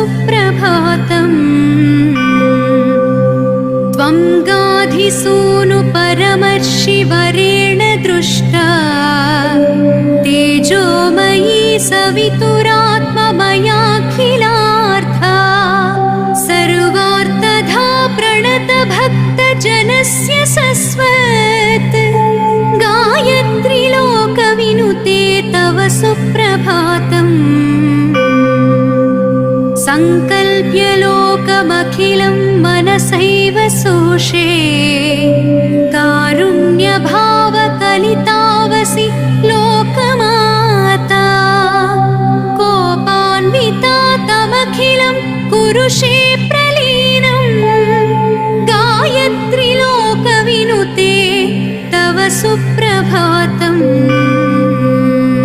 सुप्रभातम्। त्वं गाधिसूनु परमर्षिवरेण दृष्टा तेजोमयी सवितुरात्ममयाखिलार्था सर्वार्थधा प्रणतभक्तजनस्य सस्वत् गायत्री लोकविनुते तव सुप्रभातम्। संकल्प्य लोकमखिलं मनसैव सोषे कारुण्यभावकलितावसि लोकमाता कोपान्विता तमखिलं कुरुषे प्रलीनं गायत्री लोकविनुते तव सुप्रभातम्।